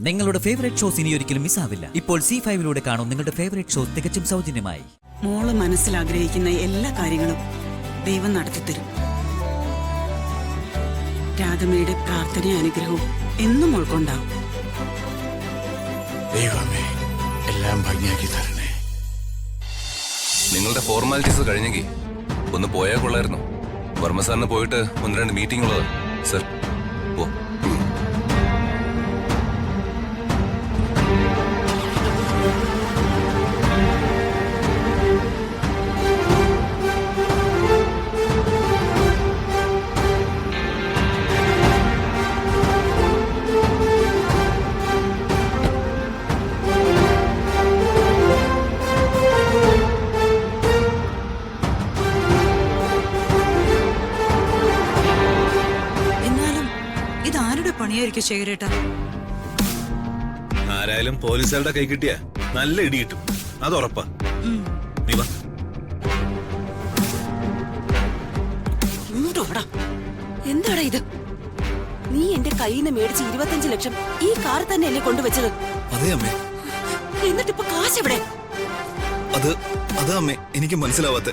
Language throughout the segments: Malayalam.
നിങ്ങളുടെ ഫേവറേറ്റ് ഷോസ് ഇനി ഒരിക്കലും മിസ്സാവില്ല. ഇപ്പോൾ C5 കാണും നിങ്ങളുടെ ഫേവറേറ്റ് ഷോസ് തികച്ചും സൗജന്യമായി. മോള് മനസ്സിൽ ആഗ്രഹിക്കുന്ന എല്ലാ കാര്യങ്ങളും ദൈവം നടത്തിത്തരും. രാധമ്മയുടെ പ്രാർത്ഥനയും അനുഗ്രഹവും എന്നും ഉൾക്കൊണ്ടാവും. ദൈവമേ, എല്ലാം ഭംഗിയാക്കി തരണേ. നിങ്ങളുടെ ഫോർമാലിറ്റീസ് കഴിഞ്ഞെങ്കിൽ ഒന്ന് പോയാൽ കൊള്ളായിരുന്നു. വർമ്മ സാറിന് പോയിട്ട് 1-2 മീറ്റിംഗ് ഉള്ളത്. സർ പോ. പണിയായിരിക്കും ശേഖരേട്ടാ. ആരായാലും പോലീസുകാരുടെ കൈ കിട്ടിയ നല്ല ഇടി കിട്ടും, അത് ഉറപ്പാ. നീ വാ. എന്താടാ ഇത്? നീ എന്റെ കയ്യിൽ നിന്ന് മേടിച്ച് 25 ലക്ഷം ഈ കാർ തന്നെ അല്ലേ കൊണ്ടുവച്ചത്? അതെ അമ്മേ. എന്നിട്ടിപ്പോ കാശ് എവിടെ? അത് അമ്മേ, എനിക്ക് മനസ്സിലാവാത്ത.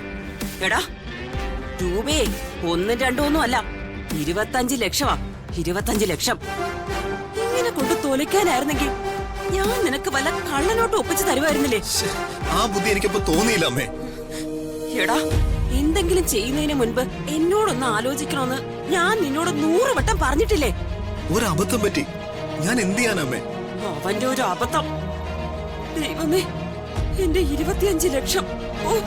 എടാ, രൂപേ 1-2 അല്ല, 25 ലക്ഷമാ. 25 ലക്ഷം ഇങ്ങനെ കൊണ്ട് തോലിക്കാനായിരുന്നെങ്കിൽ ഞാൻ നിനക്ക് വല്ല കള്ളനോട്ട് ഒപ്പിച്ച് തരുമായിരുന്നില്ലേ? ആ ബുദ്ധി എനിക്കിപ്പോ തോന്നിയില്ല അമ്മേ. എടാ, എന്തെങ്കിലും ചെയ്യുന്നതിന് മുൻപ് എന്നോടൊന്ന് ആലോചിക്കണമെന്ന് ഞാൻ നിന്നോട് 100 വട്ടം പറഞ്ഞിട്ടില്ലേ? ഒരു അബദ്ധം പറ്റി, ഞാൻ എന്ത് ചെയ്യാനമ്മേ? അവന്റെ ഒരു അബദ്ധം. ദൈവമേ, എന്റെ 25 ലക്ഷം. ഓ,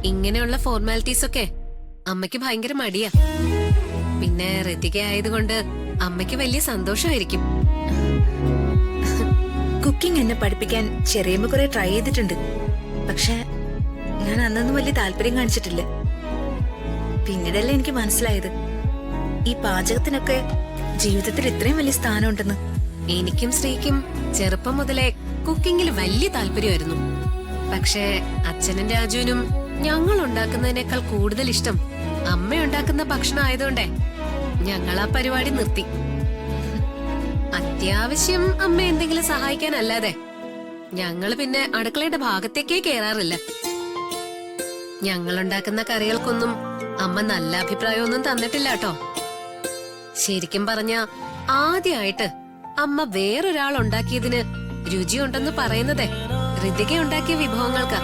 ഇങ്ങനെയുള്ള ഫോർമാലിറ്റീസ് ഒക്കെ അമ്മയ്ക്ക് ഭയങ്കര മടിയാ. പിന്നെ ഋതിക ആയതുകൊണ്ട് അമ്മയ്ക്ക് വലിയ സന്തോഷമായിരിക്കും. കുക്കിംഗ് എന്നെ പഠിപ്പിക്കാൻ ചെറിയമ്മ കുറെ ട്രൈ ചെയ്തിട്ടുണ്ട്. പക്ഷെ ഞാൻ അന്നൊന്നും വലിയ താല്പര്യം കാണിച്ചിട്ടില്ല. പിന്നീടല്ലേ എനിക്ക് മനസ്സിലായത് ഈ പാചകത്തിനൊക്കെ ജീവിതത്തിൽ ഇത്രയും വലിയ സ്ഥാനമുണ്ടെന്ന്. എനിക്കും ശ്രീക്കും ചെറുപ്പം മുതലേ കുക്കിങ്ങിൽ വലിയ താല്പര്യമായിരുന്നു. പക്ഷേ അച്ഛനും രാജുവിനും ഞങ്ങൾ ഉണ്ടാക്കുന്നതിനേക്കാൾ കൂടുതൽ ഇഷ്ടം അമ്മ ഉണ്ടാക്കുന്ന ഭക്ഷണം ആയതുകൊണ്ടേ ഞങ്ങൾ ആ പരിപാടി നിർത്തി. അത്യാവശ്യം അമ്മ എന്തെങ്കിലും സഹായിക്കാനല്ലാതെ ഞങ്ങള് പിന്നെ അടുക്കളയുടെ ഭാഗത്തേക്കേ കേറാറില്ല. ഞങ്ങൾ ഉണ്ടാക്കുന്ന കറികൾക്കൊന്നും അമ്മ നല്ല അഭിപ്രായമൊന്നും തന്നിട്ടില്ല കേട്ടോ. ശരിക്കും പറഞ്ഞ ആദ്യമായിട്ട് അമ്മ വേറൊരാൾ ഉണ്ടാക്കിയതിന് രുചിയുണ്ടെന്ന് പറയുന്നതേ ഋതിക ഉണ്ടാക്കിയ വിഭവങ്ങൾക്കാ.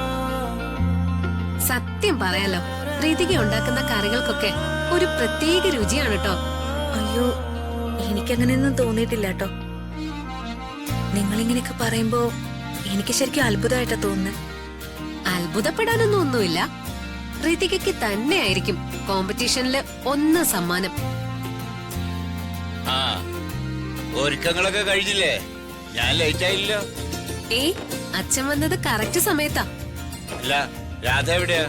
സത്യം പറയാലോ, ഋതിക ഉണ്ടാക്കുന്ന കറികൾക്കൊക്കെ ഒരു പ്രത്യേക രുചിയാണ് കേട്ടോ. അയ്യോ, എനിക്കങ്ങനെയൊന്നും തോന്നിയിട്ടില്ല കേട്ടോ. നിങ്ങളിങ്ങനെയൊക്കെ പറയുമ്പോ എനിക്ക് ശരിക്കും അത്ഭുതമായിട്ടാ തോന്നുന്നത്. അത്ഭുതപ്പെടാനൊന്നും ഒന്നുമില്ല. ഋതികയ്ക്ക് തന്നെയായിരിക്കും കോമ്പറ്റീഷനില് 1 സമ്മാനം. ഒരുക്കങ്ങളൊക്കെ കഴിഞ്ഞില്ലേ? ഞാൻ ലേറ്റ് ആയില്ലോ. അച്ഛൻ വന്നത് കറക്റ്റ് സമയത്താ. അല്ല, രാധ എവിടെയാ?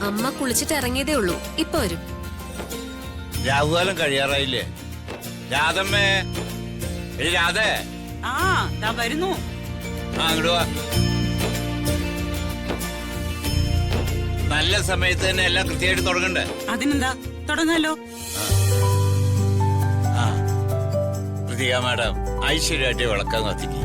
അമ്മ കുളിച്ചിട്ട് ഇറങ്ങിയതേ ഉള്ളൂ, ഇപ്പൊ വരും. രാഹുകാലം കഴിയാറായില്ലേ? രാധമ്മേ, രാധ വരുന്നു. അങ്ങോട്ട് വാ. നല്ല സമയത്ത് തന്നെ എല്ലാം കൃത്യമായിട്ട് തുടങ്ങണ്ടേ? അതിനെന്താ, തുടങ്ങാലോ. കൃതിക മാഡം ഐശ്വര്യമായിട്ട് വിളക്കാൻ കത്തിക്ക്.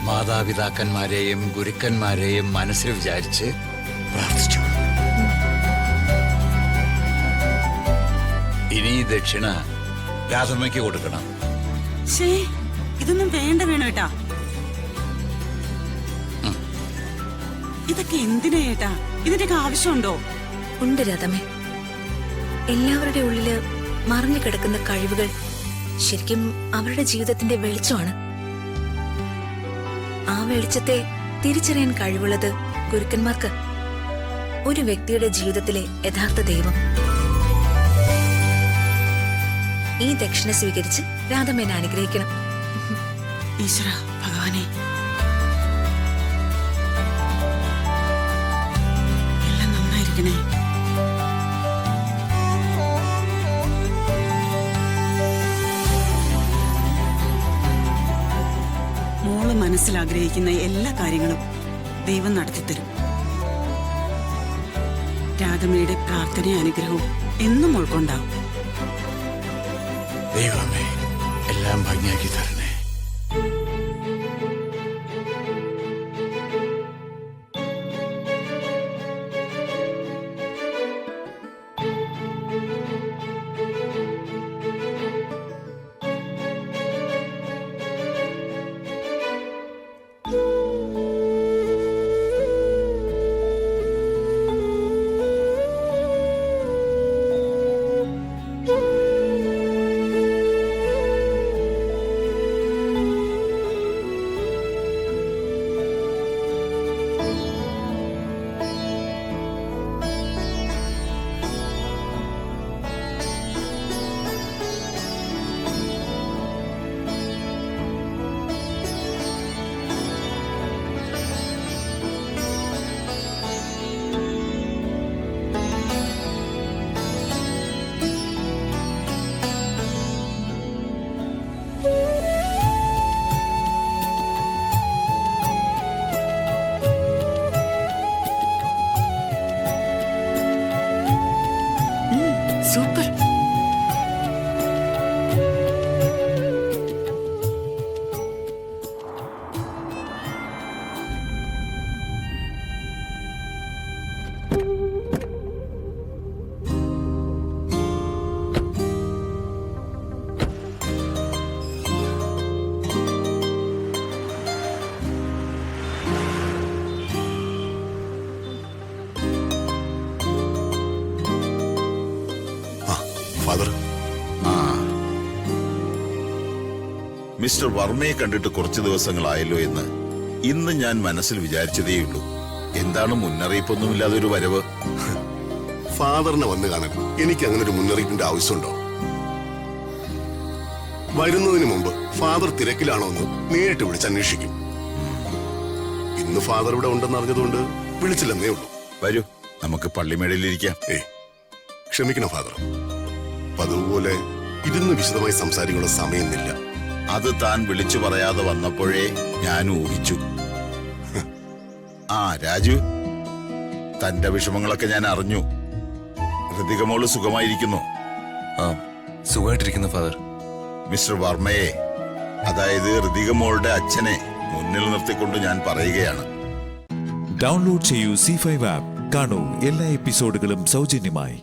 മാതാപിതാക്കന്മാരെയും ഗുരുക്കന്മാരെയും മനസ്സിൽ വിചാരിച്ച് പ്രാർത്ഥിച്ചു. ഇനി ദക്ഷിണ രാധമ്മയ്ക്ക് കൊടുക്കണം. ഇതൊന്നും വേണ്ട വേണേട്ടാ. ഇതൊക്കെ എന്തിനാ ഏട്ടാ? ഇതിന്റെയൊക്കെ ആവശ്യമുണ്ടോ? ഉണ്ട് രാധമ്മേ. എല്ലാവരുടെ ഉള്ളില് മറഞ്ഞു കിടക്കുന്ന കഴിവുകൾ ശരിക്കും അവരുടെ ജീവിതത്തിന്റെ വെളിച്ചമാണ്. ആ വെളിച്ചത്തെ തിരിച്ചറിയാൻ കഴിവുള്ളത് ഗുരുക്കന്മാർക്ക്. ഒരു വ്യക്തിയുടെ ജീവിതത്തിലെ യഥാർത്ഥ ദൈവം. ഈ ദക്ഷിണ സ്വീകരിച്ച് രാധമ്മേനെ അനുഗ്രഹിക്കണം. ഈശ്വര ഭഗവാനെ, എല്ലാം നന്നായിരിക്കണേ. മോള് മനസ്സിലാഗ്രഹിക്കുന്ന എല്ലാ കാര്യങ്ങളും ദൈവം നടത്തിത്തരും. രാധമ്മയുടെ പ്രാർത്ഥനയും അനുഗ്രഹവും എന്നും ഉൾക്കൊണ്ടാവും. ദൈവമേ എല്ലാം ഭംഗിയാക്കി തരണേ. സൂപ്പർ. ഫാദർ, മിസ്റ്റർ വർമ്മയെ കണ്ടിട്ട് കുറച്ച് ദിവസങ്ങളായല്ലോ എന്ന് ഇന്ന് ഞാൻ മനസ്സിൽ വിചാരിച്ചതേയുള്ളൂ. എന്താണ് മുന്നറിയിപ്പൊന്നുമില്ലാതെ ഒരു വരവ്? ഫാദറിനെ വന്ന് കാണാൻ എനിക്ക് അങ്ങനെ ഒരു മുന്നറിയിപ്പിന്റെ ആവശ്യമുണ്ടോ? വരുന്നതിന് മുമ്പ് ഫാദർ തിരക്കിലാണോ എന്ന് നേരിട്ട് വിളിച്ച് അന്വേഷിക്കും. ഇന്ന് ഫാദർ ഇവിടെ ഉണ്ടെന്ന് അറിഞ്ഞതുകൊണ്ട് വിളിച്ചില്ലെന്നേ ഉള്ളൂ. വരൂ, നമുക്ക് പള്ളിമേടയിലിരിക്കാം. ക്ഷമിക്കണം ഫാദർ, പതിവുപോലെ ഇരുന്ന് വിശദമായി സംസാരിക്കാനുള്ള സമയമില്ല. അത് താൻ വിളിച്ചു പറയാതെ വന്നപ്പോഴേ ഞാൻ ഊഹിച്ചു. രാജു, തന്റെ വിഷമങ്ങളൊക്കെ ഞാൻ അറിഞ്ഞു. ഹൃതികമോള് സുഖമായിരിക്കുന്നു? സുഖമായിട്ടിരിക്കുന്നു ഫാദർ. മിസ്റ്റർ വർമ്മയെ, അതായത് ഹൃതികമോളുടെ അച്ഛനെ മുന്നിൽ നിർത്തിക്കൊണ്ട് ഞാൻ പറയുകയാണ്. ഡൗൺലോഡ് ചെയ്യൂ C5 ആപ്പ്. കാണൂ എല്ലാ എപ്പിസോഡുകളും സൗജന്യമായി.